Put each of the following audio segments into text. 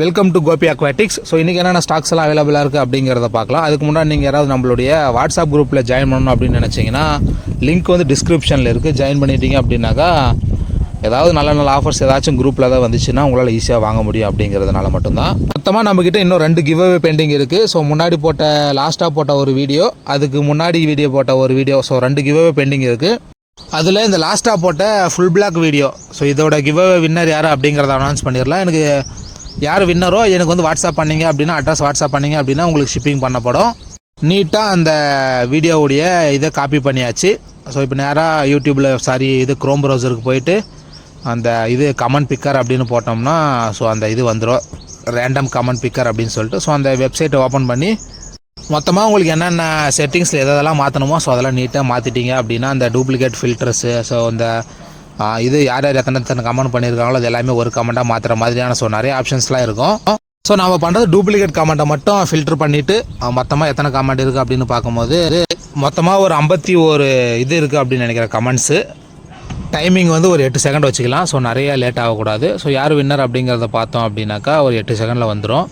Welcome to Gopi Aquatics. So இன்றைக்கி என்னென்ன stocks எல்லாம் அவைலபிளாக இருக்குது அப்படிங்கிறத பார்க்கலாம். அதுக்கு முன்னாடி நீங்கள் யாராவது நம்மளுடைய வாட்ஸ்அப் குரூப்பில் ஜாயின் பண்ணணும் அப்படின்னு நினச்சிங்கன்னா லிங்க் வந்து டிஸ்கிரிப்ஷனில் இருக்குது. ஜாயின் பண்ணிட்டீங்க அப்படின்னாக்கா ஏதாவது நல்ல நல்ல ஆஃபர்ஸ் ஏதாச்சும் குரூப்பில் தான் வந்துச்சுன்னா உங்களால் ஈஸியாக வாங்க முடியும் அப்படிங்கிறதுனால மட்டும்தான். மொத்தமாக நம்மக்கிட்ட இன்னும் 2 கிவ் அவே பெண்டிங் இருக்குது. ஸோ முன்னாடி லாஸ்ட்டாக போட்ட ஒரு வீடியோ, அதுக்கு முன்னாடி வீடியோ போட்ட ஒரு video, so 2 give away pending இருக்குது. அதில் இந்த லாஸ்ட்டாக போட்ட ஃபுல் பிளாக் வீடியோ, ஸோ இதோட கிவ் அவே வின்னர் யார் அப்படிங்கிறத அனௌன்ஸ் பண்ணிடலாம். எனக்கு யார் வின்னரோ எனக்கு வந்து வாட்ஸ்அப் பண்ணிங்க அப்படின்னா, அட்ரஸ் வாட்ஸ்அப் பண்ணிங்க அப்படின்னா உங்களுக்கு ஷிப்பிங் பண்ணப்படும். நீட்டாக அந்த வீடியோவுடைய இதை காப்பி பண்ணியாச்சு. ஸோ இப்போ நேராக யூடியூப்பில் க்ரோம் ப்ரௌசருக்கு போயிட்டு அந்த கமெண்ட் பிக்கர் அப்படின்னு போட்டோம்னா ஸோ அந்த வந்துடும், ரேண்டம் கமெண்ட் பிக்கர் அப்படின்னு சொல்லிட்டு. ஸோ அந்த வெப்சைட்டை ஓப்பன் பண்ணி மொத்தமாக உங்களுக்கு என்னென்ன செட்டிங்ஸில் எதெல்லாம் மாற்றணுமோ ஸோ அதெல்லாம் நீட்டாக மாற்றிட்டீங்க அப்படின்னா அந்த டூப்ளிகேட் ஃபில்டர்ஸு, ஸோ இந்த யார் எத்தனை கமெண்ட் பண்ணியிருக்காங்களோ அது எல்லாமே ஒரு கமெண்ட்டாக மாற்றுற மாதிரியான ஸோ நிறைய ஆப்ஷன்ஸ்லாம் இருக்கும். ஸோ நம்ம பண்ணுறது டூப்ளிகேட் கமெண்ட்டை மட்டும் ஃபில்டர் பண்ணிவிட்டு மொத்தமாக எத்தனை கமெண்ட் இருக்குது அப்படின்னு பார்க்கும்போது மொத்தமாக ஒரு 51 இருக்குது அப்படின்னு நினைக்கிறேன் கமெண்ட்ஸு. டைமிங் வந்து ஒரு 8 செகண்ட் வச்சுக்கலாம். ஸோ நிறைய லேட் ஆகக்கூடாது. ஸோ யார் வின்னர் அப்படிங்கிறத பார்த்தோம் அப்படின்னாக்கா ஒரு 8 செகண்டில் வந்துடும்.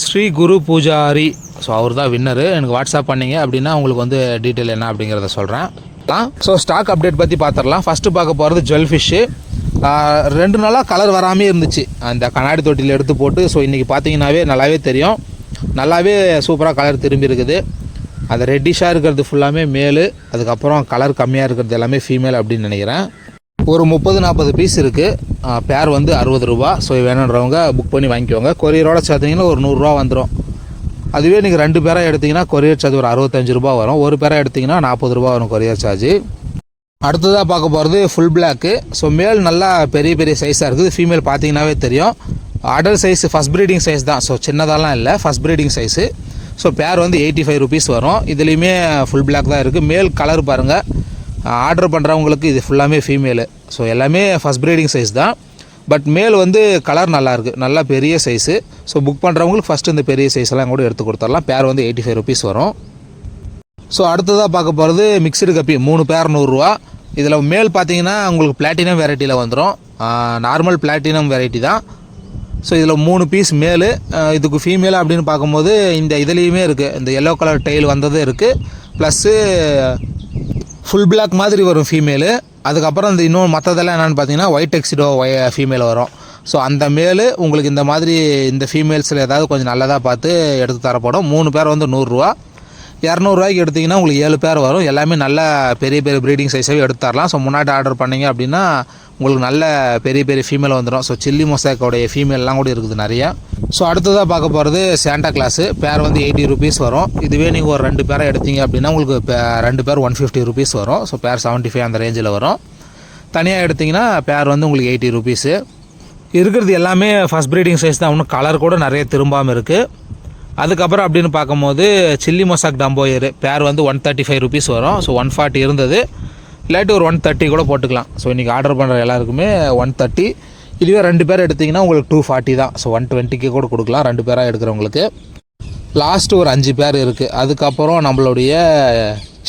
ஸ்ரீ குரு பூஜாரி, ஸோ அவர் தான் வின்னரு. எனக்கு வாட்ஸ்அப் பண்ணிங்க அப்படின்னா உங்களுக்கு வந்து டீட்டெயில் என்ன அப்படிங்கிறத சொல்கிறேன். ஸோ ஸ்டாக் அப்டேட் பற்றி பார்த்துடலாம். ஃபஸ்ட்டு பார்க்க போகிறது ஜுவல் ஃபிஷ்ஷு. 2 நாளாக கலர் வராமே இருந்துச்சு அந்த கண்ணாடி தொட்டியில் எடுத்து போட்டு. ஸோ இன்றைக்கி பார்த்தீங்கன்னாவே நல்லாவே தெரியும், நல்லாவே சூப்பராக கலர் திரும்பி இருக்குது. அது ரெட்டிஷாக இருக்கிறது ஃபுல்லாமே மேலு, அதுக்கப்புறம் கலர் கம்மியாக இருக்கிறது எல்லாமே ஃபீமேல் அப்படின்னு நினைக்கிறேன். ஒரு 30-40 பீஸ் இருக்குது. பேர் வந்து 60 ரூபா. ஸோ வேணுன்றவங்க புக் பண்ணி வாங்கிக்கோங்க. கொரியரோட சேர்த்திங்கன்னா ஒரு 100 ரூபா வந்துடும். அதுவே நீங்கள் 2 பேராக எடுத்திங்கன்னா கொரியர் சார்ஜ் ஒரு 65 ரூபா வரும். ஒரு பேராக எடுத்திங்கன்னா 40 ரூபா வரும் கொரியர் சார்ஜ். அடுத்ததாக பார்க்க போகிறது ஃபுல் பிளாக்கு. ஸோ மேல் நல்லா பெரிய பெரிய சைஸாக இருக்குது. ஃபீமேல் பார்த்தீங்கன்னாவே தெரியும். Atal size first breeding size தான். ஸோ சின்னதாலாம் இல்லை, ஃபஸ்ட் ப்ரீடிங் சைஸு. ஸோ பேர் வந்து 85 ருபீஸ் வரும். இதுலேயுமே ஃபுல் பிளாக் தான் இருக்குது. மேல் கலர் பாருங்கள். ஆர்டர் பண்ணுறவங்களுக்கு இது ஃபுல்லாமே ஃபீமேலு. ஸோ எல்லாமே ஃபஸ்ட் ப்ரீடிங் சைஸ் தான். பட் மேல் வந்து கலர் நல்லாயிருக்கு, நல்லா பெரிய சைஸு. ஸோ புக் பண்ணுறவங்களுக்கு ஃபஸ்ட்டு இந்த பெரிய சைஸ்லாம் கூட எடுத்து கொடுத்துடலாம். பேர் வந்து 85 ருபீஸ் வரும். ஸோ அடுத்ததாக பார்க்க போகிறது மிக்சடு கப்பி. 3 பேர் 100 ரூபா. இதில் மேல் பார்த்தீங்கன்னா உங்களுக்கு பிளாட்டினம் வெரைட்டியில் வந்துடும். நார்மல் பிளாட்டினம் வெரைட்டி தான். ஸோ இதில் 3 பீஸ் மேலு. இதுக்கு ஃபீமேல் அப்படின்னு பார்க்கும்போது இந்த இதுலேயுமே இருக்குது, இந்த எல்லோ கலர் டெயில் வந்தது இருக்குது. ப்ளஸ்ஸு ஃபுல் பிளாக் மாதிரி வரும் ஃபீமேலு. அதுக்கப்புறம் இந்த இன்னும் மற்றதெல்லாம் என்னென்னு பார்த்தீங்கன்னா ஒயிட் எக்ஸிடோ ஃபீமேல் வரும். ஸோ அந்த மேலு உங்களுக்கு இந்த மாதிரி இந்த ஃபீமேல்ஸில் ஏதாவது கொஞ்சம் நல்லதாக பார்த்து எடுத்து தரப்படும். 3 பேர் வந்து 100 ரூபா. 200 ரூபாய்க்கு எடுத்திங்கன்னா உங்களுக்கு 7 பேர் வரும். எல்லாமே நல்ல பெரிய பெரிய ப்ரீடிங் சைஸாகவே எடுத்து தரலாம். ஸோ முன்னாடி ஆர்டர் பண்ணிங்க அப்படின்னா உங்களுக்கு நல்ல பெரிய பெரிய ஃபீமேல் வந்துடும். ஸோ சில்லி மொசாக்கோடைய ஃபீமேல்லாம் கூட இருக்குது நிறையா. ஸோ அடுத்ததாக பார்க்க போகிறது சாண்டா கிளாஸு. பேர் வந்து 80 ருபீஸ் வரும். இதுவே நீங்கள் ஒரு 2 பேரை எடுத்தீங்க அப்படின்னா உங்களுக்கு 2 பேர் 150 ருபீஸ் வரும். ஸோ பேர் 75 அந்த ரேஞ்சில் வரும். தனியாக எடுத்திங்கன்னா பேர் வந்து உங்களுக்கு 80 ருபீஸு. இருக்கிறது எல்லாமே ஃபஸ்ட் ப்ரீடிங் சைஸ் தான். இன்னும் கலர் கூட நிறைய திரும்பாமல் இருக்குது. அதுக்கப்புறம் அப்படின்னு பார்க்கும்போது சில்லி மொசாக் டம்போயரு பேர் வந்து 135 ருபீஸ் வரும். ஸோ 140 இருந்தது, இல்லாட்டி ஒரு 130 கூட போட்டுக்கலாம். ஸோ இன்றைக்கி ஆர்டர் பண்ணுற எல்லாருக்குமே 130. இதுவே 2 பேர் எடுத்திங்கன்னா உங்களுக்கு 240 தான். ஸோ 120க்கு கூட கொடுக்கலாம் 2 பேராக எடுக்கிறவங்களுக்கு. லாஸ்ட்டு ஒரு 5 பேர் இருக்குது. அதுக்கப்புறம் நம்மளுடைய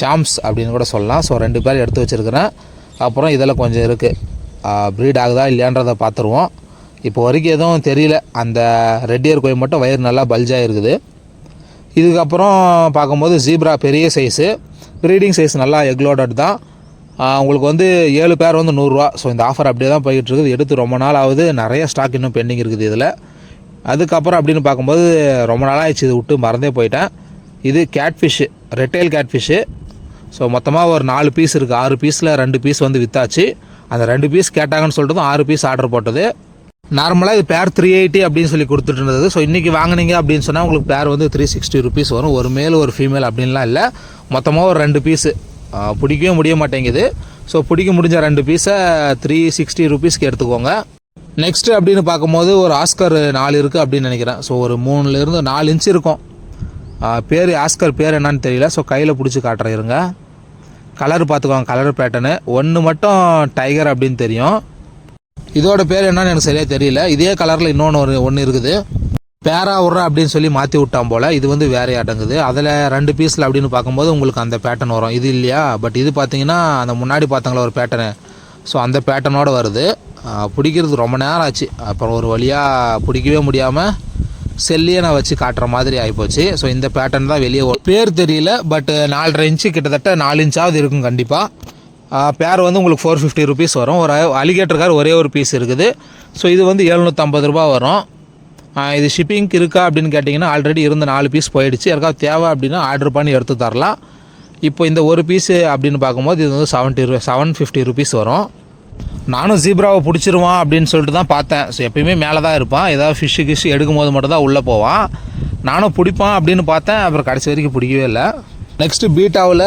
சாம்ஸ் அப்படின்னு கூட சொல்லலாம். ஸோ 2 பேர் எடுத்து வச்சுருக்கிறேன். அப்புறம் இதில் கொஞ்சம் இருக்குது. ப்ரீட் ஆகுதா இல்லையான்றதை பார்த்துருவோம். இப்போ வரைக்கும் எதுவும் தெரியல. அந்த ரெட் இயர் கோய் மட்டும் வயிறு நல்லா பல்ஜாக இருக்குது. இதுக்கப்புறம் பார்க்கும்போது ஜீப்ரா பெரிய சைஸு, ப்ரீடிங் சைஸ் நல்லா எக்லோடட் தான். உங்களுக்கு வந்து 7 பேர் வந்து 100 ரூபா. ஸோ இந்த ஆஃபர் அப்படியே தான் போய்கிட்டுருக்குது. எடுத்து ரொம்ப நாள் ஆகுது. நிறைய ஸ்டாக் இன்னும் பெண்டிங் இருக்குது இதில். அதுக்கப்புறம் அப்படின்னு பார்க்கும்போது ரொம்ப நாளாக ஆயிடுச்சு, இது விட்டு மறந்தே போயிட்டேன். இது கேட்ஃபிஷ்ஷு, ரெட்டைல் கேட்ஃபிஷ்ஷு. ஸோ மொத்தமாக ஒரு 4 பீஸ் இருக்குது. 6 பீஸில் 2 பீஸ் வந்து விற்றாச்சு. அந்த 2 பீஸ் கேட்டாங்கன்னு சொல்லிட்டு 6 பீஸ் ஆர்டர் போட்டது. நார்மலாக இது பேர் 380 அப்படின்னு சொல்லி கொடுத்துட்டு இருந்தது. ஸோ இன்றைக்கி வாங்கினீங்க அப்படின்னு சொன்னால் உங்களுக்கு பேர் வந்து 360 ருபீஸ் வரும். ஒரு மேல் ஒரு ஃபீமேல் அப்படின்லாம் இல்லை, மொத்தமாக ஒரு 2 பீஸு. பிடிக்கவே முடிய மாட்டேங்குது. ஸோ பிடிக்க முடிஞ்ச 2 பீஸை 360 ருபீஸ்க்கு எடுத்துக்கோங்க. நெக்ஸ்ட்டு அப்படின்னு பார்க்கும்போது ஒரு ஆஸ்கர் 4 இருக்குது அப்படின்னு நினைக்கிறேன். ஸோ ஒரு 3 to 4 இன்ச்சு இருக்கும். பேர் ஆஸ்கர் பேர் என்னன்னு தெரியல. ஸோ கையில் பிடிச்சி காட்டுறேன் இருங்க. கலர் பார்த்துக்கோங்க, கலர் பேட்டர்னு. ஒன்று மட்டும் டைகர் அப்படின்னு தெரியும். இதோட பேர் என்னன்னு எனக்கு சரியாக தெரியல. இதே கலரில் ஒன்று இருக்குது. பேரா உர்றா அப்படின்னு சொல்லி மாற்றி விட்டான் போல். இது வந்து வேறையாக அடங்குது. அதில் 2 பீஸில் அப்படின்னு பார்க்கும்போது உங்களுக்கு அந்த பேட்டர்ன் வரும். இது இல்லையா? பட் இது பார்த்தீங்கன்னா அந்த முன்னாடி பார்த்தாங்களா ஒரு பேட்டர்னு, ஸோ அந்த பேட்டர்னோடு வருது. பிடிக்கிறது ரொம்ப நேரம் ஆச்சு. அப்புறம் ஒரு வழியாக பிடிக்கவே முடியாமல் செல்லியே நான் வச்சு காட்டுற மாதிரி ஆகிப்போச்சு. ஸோ இந்த பேட்டர்ன் தான் வெளியே பேர் தெரியல, பட் 4.5 இன்ச்சு கிட்டத்தட்ட 4 இன்ச்சாவது இருக்கும் கண்டிப்பாக. பேர் வந்து உங்களுக்கு 450 ருபீஸ் வரும். ஒரு அலிகேட்டர் கார் ஒரே ஒரு பீஸ் இருக்குது. ஸோ இது வந்து 750 ரூபா வரும். இது ஷிப்பிங்க்கு இருக்கா அப்படின்னு கேட்டிங்கன்னா ஆல்ரெடி இருந்த 4 பீஸ் போயிடுச்சு. யாருக்காவது தேவை அப்படின்னா ஆர்டர் பண்ணி எடுத்து தரலாம். இப்போ இந்த ஒரு பீஸு அப்படின்னு பார்க்கும்போது இது வந்து 750 ருபீஸ் வரும். நானும் ஜீப்ராவை பிடிச்சிருவான் அப்படின்னு சொல்லிட்டு தான் பார்த்தேன். ஸோ எப்பயுமே மேலே தான் இருப்பான், ஏதாவது ஃபிஷ்ஷு எடுக்கும் போது மட்டும் தான் உள்ளே போவான். நானும் பிடிப்பான் அப்படின்னு பார்த்தேன், அப்புறம் கடைசி வரைக்கும் பிடிக்கவே இல்லை. நெக்ஸ்ட்டு பீட்டாவில்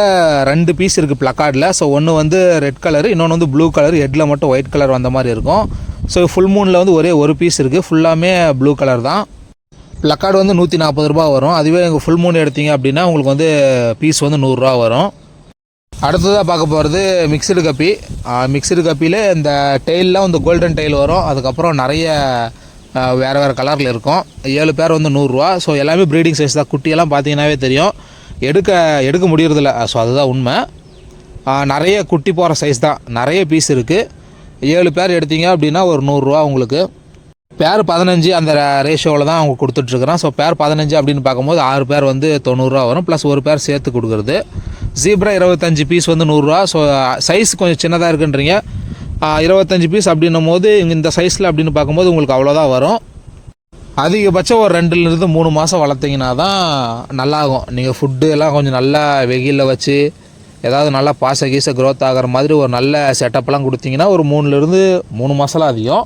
2 பீஸ் இருக்குது ப்ளக்கார்டில். ஸோ ஒன்று வந்து ரெட் கலரு, இன்னொன்று வந்து ப்ளூ கலர், ஹெட்டில் மட்டும் ஒயிட் கலர் வந்த மாதிரி இருக்கும். ஸோ ஃபுல் மூனில் வந்து ஒரே ஒரு பீஸ் இருக்குது, ஃபுல்லாமே ப்ளூ கலர் தான். ப்ளக்கார்டு வந்து 140 ரூபா வரும். அதுவே எங்கள் ஃபுல் மூன் எடுத்தீங்க அப்படின்னா உங்களுக்கு வந்து பீஸ் வந்து 100 ரூபா வரும். அடுத்ததாக பார்க்க போகிறது மிக்சடு கப்பி. மிக்சடு கப்பியில் இந்த டெயிலெலாம் வந்து கோல்டன் டெயில் வரும். அதுக்கப்புறம் நிறைய வேறு கலரில் இருக்கும். 7 பேர் வந்து 100 ரூபா. ஸோ எல்லாமே ப்ரீடிங் சைஸ் தான். குட்டியெல்லாம் பார்த்தீங்கன்னாவே தெரியும், எடுக்க முடியறதில்ல. ஸோ அதுதான் உண்மை. நிறைய குட்டி போகிற சைஸ் தான், நிறைய பீஸ் இருக்குது. 7 பேர் எடுத்தீங்க அப்படின்னா ஒரு 100 ரூபா உங்களுக்கு. பேர் 15 அந்த ரேஷியோவில் தான் அவங்க கொடுத்துட்ருக்குறான். ஸோ பேர் 15 அப்படின்னு பார்க்கும்போது 6 பேர் வந்து 90 ரூபா வரும், ப்ளஸ் ஒரு பேர் சேர்த்து கொடுக்குறது. ஜீப்ரா 25 பீஸ் வந்து 100 ரூபா. ஸோ சைஸ் கொஞ்சம் சின்னதாக இருக்குன்றீங்க. 25 பீஸ் அப்படின்னும் போது இந்த சைஸில் அப்படின்னு பார்க்கும்போது உங்களுக்கு அவ்வளோதான் வரும். அதிகபட்சம் ஒரு 2லேருந்து 3 மாதம் வளர்த்திங்கன்னா தான் நல்லாகும். நீங்கள் ஃபுட்டு எல்லாம் கொஞ்சம் நல்லா வெயிலில் வச்சு ஏதாவது நல்லா கீச க்ரோத் ஆகிற மாதிரி ஒரு நல்ல செட்டப்லாம் கொடுத்தீங்கன்னா ஒரு 3 மாதம்லாம் அதிகம்.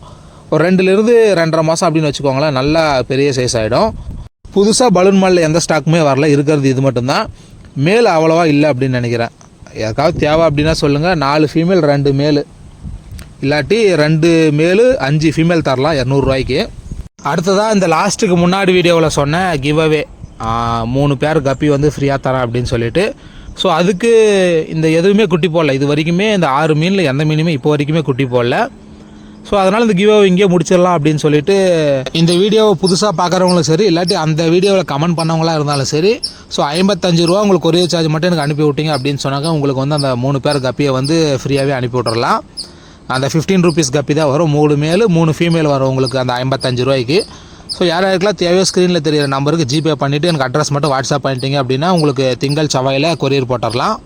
ஒரு 2லேருந்து 2.5 மாதம் அப்படின்னு வச்சுக்கோங்களேன், நல்லா பெரிய சைஸ் ஆகிடும். புதுசாக பலூன் மாலில் எந்த ஸ்டாக்குமே வரல, இருக்கிறது இது மட்டும்தான். மேல் அவ்வளோவா இல்லை அப்படின்னு நினைக்கிறேன். யாருக்காவது தேவை அப்படின்னா சொல்லுங்கள். 4 ஃபீமேல் 2 மேலு, இல்லாட்டி 2 மேலு 5 ஃபீமேல் தரலாம் 200 ரூபாய்க்கு. அடுத்ததாக இந்த லாஸ்ட்டுக்கு முன்னாடி வீடியோவில் சொன்ன கிவ்அவே 3 பேர் கப்பி வந்து ஃப்ரீயாக தரேன் அப்படின்னு சொல்லிட்டு. ஸோ அதுக்கு இந்த எதுவுமே குட்டி போடல இது வரைக்குமே. இந்த 6 மீனில் எந்த மீனுமே இப்போ வரைக்குமே குட்டி போடல. ஸோ அதனால் இந்த கிவ்அவே இங்கே முடிச்சிடலாம் அப்படின்னு சொல்லிட்டு இந்த வீடியோவை புதுசாக பார்க்குறவங்களும் சரி, இல்லாட்டி அந்த வீடியோவில் கமெண்ட் பண்ணவங்களாக இருந்தாலும் சரி, ஸோ 55 ரூபா உங்களுக்கு கொரியர் சார்ஜ் மட்டும் எனக்கு அனுப்பி விட்டீங்க அப்படின்னு சொன்னாக்க உங்களுக்கு வந்து அந்த 3 பேர் கப்பியை வந்து ஃப்ரீயாகவே அனுப்பி விட்றலாம். அந்த 15 ருபீஸ் கப்பி தான் வரும். 3 மேல் 3 ஃபீமேல் வரும் உங்களுக்கு அந்த 55 ரூபாய்க்கு. ஸோ யாருக்கெல்லாம் தேவையோ ஸ்க்ரீனில் தெரியிற நம்பருக்கு ஜிபே பண்ணிவிட்டு எனக்கு அட்ரஸ் மட்டும் வாட்ஸ்அப் பண்ணிட்டீங்க அப்படின்னா உங்களுக்கு திங்கள் செவ்வாயில் கொரியர் போட்டுடலாம்.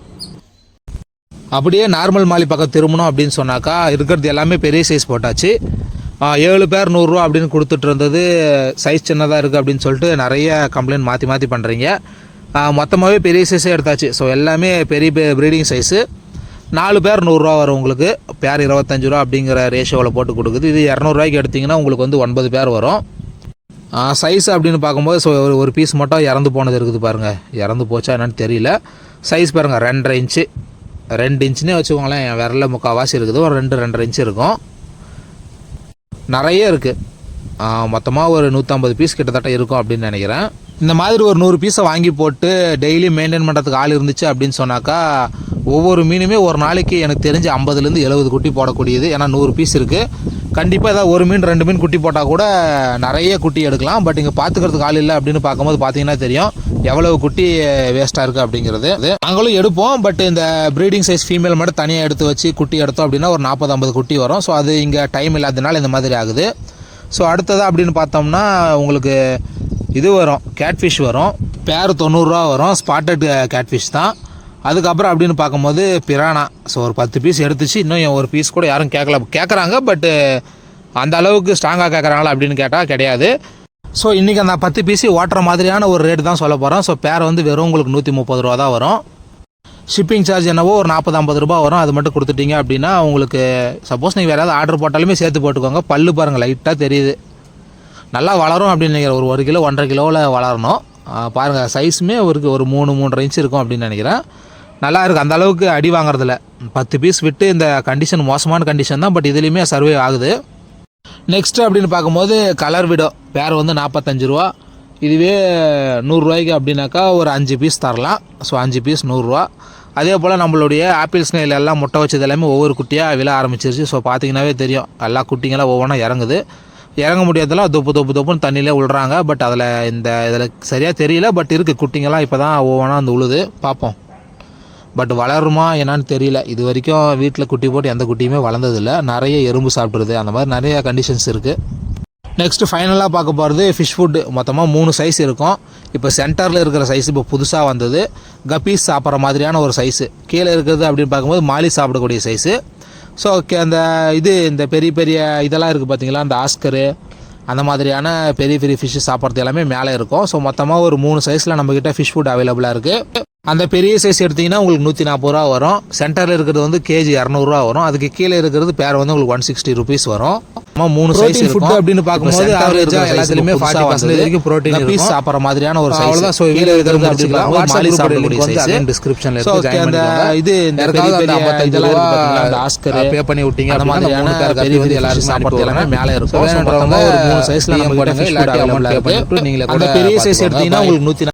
அப்படியே நார்மல் மாலி பக்கம் திரும்பணும் அப்படின்னு சொன்னாக்கா இருக்கிறது எல்லாமே பெரிய சைஸ் போட்டாச்சு. 7 பேர் 100 ரூபா அப்படின்னு கொடுத்துட்டு இருந்தது சைஸ் சின்னதாக இருக்குது அப்படின்னு சொல்லிட்டு நிறைய கம்ப்ளைண்ட் மாற்றி பண்ணுறீங்க. மொத்தமாகவே பெரிய சைஸே எடுத்தாச்சு. ஸோ எல்லாமே பெரிய ப்ரீடிங் சைஸு. 4 பேர் 100 ரூபா வரும் உங்களுக்கு. பேர் 25 ரூபா அப்படிங்கிற ரேஷியோவில் போட்டு கொடுக்குது. இது 200 ரூபாய்க்கு எடுத்திங்கன்னா உங்களுக்கு வந்து 9 பேர் வரும். சைஸ் அப்படின்னு பார்க்கும்போது ஸோ ஒரு பீஸ் மட்டும் இறந்து போனது இருக்குது பாருங்கள். இறந்து போச்சா என்னன்னு தெரியல. சைஸ் பாருங்கள் 2.5 இன்ச்சு, 2 இன்ச்சுனே வச்சுக்கோங்களேன். என் விரலில் முக்கால்வாசி இருக்குது. ஒரு 2.5 இன்ச்சு இருக்கும். நிறைய இருக்குது. மொத்தமாக ஒரு 150 பீஸ் கிட்டத்தட்ட இருக்கும் அப்படின்னு நினைக்கிறேன். இந்த மாதிரி ஒரு 100 பீஸை வாங்கி போட்டு டெய்லி மெயின்டைன் பண்ணுறதுக்கு ஆள் இருந்துச்சு அப்படின்னு சொன்னாக்கா ஒவ்வொரு மீனுமே ஒரு நாளைக்கு எனக்கு தெரிஞ்சு 50லேருந்து 70 குட்டி போடக்கூடியது. ஏன்னா 100 பீஸ் இருக்குது. கண்டிப்பாக ஏதாவது 1 மீன் 2 மீன் குட்டி போட்டால் கூட நிறைய குட்டி எடுக்கலாம். பட் இங்கே பார்த்துக்கிறதுக்கு ஆள் இல்லை அப்படின்னு பார்க்கும்போது பார்த்தீங்கன்னா தெரியும் எவ்வளவு குட்டி வேஸ்ட்டாக இருக்குது அப்படிங்கிறது. நாங்களும் எடுப்போம், பட் இந்த ப்ரீடிங் சைஸ் ஃபீமேல் மட்டும் தனியாக எடுத்து வச்சு குட்டி எடுத்தோம் அப்படின்னா ஒரு 40-50 குட்டி வரும். ஸோ அது இங்கே டைம் இல்லாததுனால இந்த மாதிரி ஆகுது. ஸோ அடுத்ததாக அப்படின்னு பார்த்தோம்னா உங்களுக்கு இது வரும், கேட்ஃபிஷ் வரும். பேர் 90 ரூபா வரும். ஸ்பாட்டட் கேட்ஃபிஷ் தான். அதுக்கப்புறம் அப்படின்னு பார்க்கும்போது பிரானா. ஸோ ஒரு 10 பீஸ் எடுத்துச்சு. இன்னும் ஒரு பீஸ் கூட யாரும் கேட்குறாங்க, பட்டு அந்த அளவுக்கு ஸ்ட்ராங்காக கேட்குறாங்களா அப்படின்னு கேட்டால் கிடையாது. ஸோ இன்றைக்கி அந்த 10 பீஸு ஓட்டுற மாதிரியான ஒரு ரேட்டு தான் சொல்ல போகிறோம். ஸோ பேர் வந்து வெறும் உங்களுக்கு 130 ரூபா தான் வரும். ஷிப்பிங் சார்ஜ் என்னவோ ஒரு 40-50 ரூபா வரும். அது மட்டும் கொடுத்துட்டீங்க அப்படின்னா உங்களுக்கு சப்போஸ் நீங்கள் வேறு ஏதாவது ஆர்டர் போட்டாலுமே சேர்த்து போட்டுக்கோங்க. பல்லு பாருங்கள் லைட்டாக தெரியுது. நல்லா வளரும் அப்படின்னு நினைக்கிறேன். ஒரு 1 கிலோ 1.5 கிலோவில் வளரணும். பாருங்கள் சைஸுமே ஒரு 3-3.5 இன்ச்சு இருக்கும் அப்படின்னு நினைக்கிறேன். நல்லா இருக்குது. அந்த அளவுக்கு அடி வாங்குறதில்ல. 10 பீஸ் விட்டு இந்த கண்டிஷன் மோசமான கண்டிஷன் தான், பட் இதுலேயுமே சர்வே ஆகுது. நெக்ஸ்ட்டு அப்படின்னு பார்க்கும்போது கலர் விடோ. பேர் வந்து 45 ரூபா. இதுவே 100 ரூபாய்க்கு அப்படின்னாக்கா ஒரு 5 பீஸ் தரலாம். ஸோ 5 பீஸ் 100 ரூபா. அதே போல் நம்மளுடைய ஆப்பிள் ஸ்னெயில் எல்லாம் முட்டை வச்சது எல்லாமே ஒவ்வொரு குட்டியாக விழ ஆரம்பிச்சிருச்சு. ஸோ பார்த்தீங்கன்னாவே தெரியும் எல்லா குட்டிங்களாம் ஒவ்வொன்றா இறங்குது. இறங்க முடியாதெல்லாம் தொப்புன்னு தண்ணியிலே விழுறாங்க. பட் இதில் சரியாக தெரியல. பட் இருக்குது குட்டிங்கெல்லாம் இப்போ தான் ஒவ்வொன்றா வந்து உழுது. பார்ப்போம். பட் வளருமா என்னான்னு தெரியல. இது வரைக்கும் வீட்டில் குட்டி போட்டு எந்த குட்டியுமே வளர்ந்ததில்லை. நிறைய எறும்பு சாப்பிட்ருது. அந்த மாதிரி நிறைய கண்டிஷன்ஸ் இருக்குது. நெக்ஸ்ட்டு ஃபைனலாக பார்க்க போகிறது ஃபிஷ் ஃபுட்டு. மொத்தமாக 3 சைஸ் இருக்கும். இப்போ சென்டரில் இருக்கிற சைஸ் இப்போ புதுசாக வந்தது. கப்பீஸ் சாப்பிட்ற மாதிரியான ஒரு சைஸு. கீழே இருக்கிறது அப்படின்னு பார்க்கும்போது மாலி சாப்பிடக்கூடிய சைஸு. ஸோ இந்த இந்த பெரிய பெரிய இதெல்லாம் இருக்குது பார்த்தீங்களா, அந்த ஆஸ்கரு அந்த மாதிரியான பெரிய பெரிய ஃபிஷ்ஷு சாப்பிட்றது எல்லாமே மேலே இருக்கும். ஸோ மொத்தமாக ஒரு 3 சைஸில் நம்மக்கிட்ட ஃபிஷ் ஃபுட் அவைலபிளாக இருக்குது. அந்த பெரிய சைஸ் எடுத்திங்கன்னா உங்களுக்கு 140 ரூபா வரும். சென்டரில் இருக்கிறது வந்து கேஜி 200 வரும். அதுக்கு கீழே இருக்கிறது பேர் வந்து உங்களுக்கு 160 ருபீஸ் வரும். 3 சைஸ் ஃபுட் அப்படின்னு பார்க்கும்போது ஆவரேஜாக எல்லாத்துலேயுமே 40% வரைக்கும் ப்ரோட்டீன் பீஸ் சாப்பிட்ற மாதிரியான ஒரு சைஸ் தான். ஸோ கீழே இருக்கிறது அப்படின்னா மாலி சாப்பிடக்கூடிய சைஸ் டிஸ்கிரிப்ஷனில் இருக்குது. அந்த இந்த பெரிய பெரிய இதெல்லாம் இருக்குது பார்த்தீங்களா, அந்த ஆஸ்கர் பே பண்ணி விட்டீங்க அந்த மாதிரியான பெரிய பெரிய எல்லாரும் சாப்பிட்றது எல்லாமே மேலே இருக்கும். ஸோ மொத்தமாக ஒரு 3 சைஸில் நம்ம கிட்ட ஃபிஷ் ஃபுட் அவைலபிளாக இருக்குது. நீங்கள் பெரிய சைஸ் எடுத்தீங்கன்னா உங்களுக்கு 140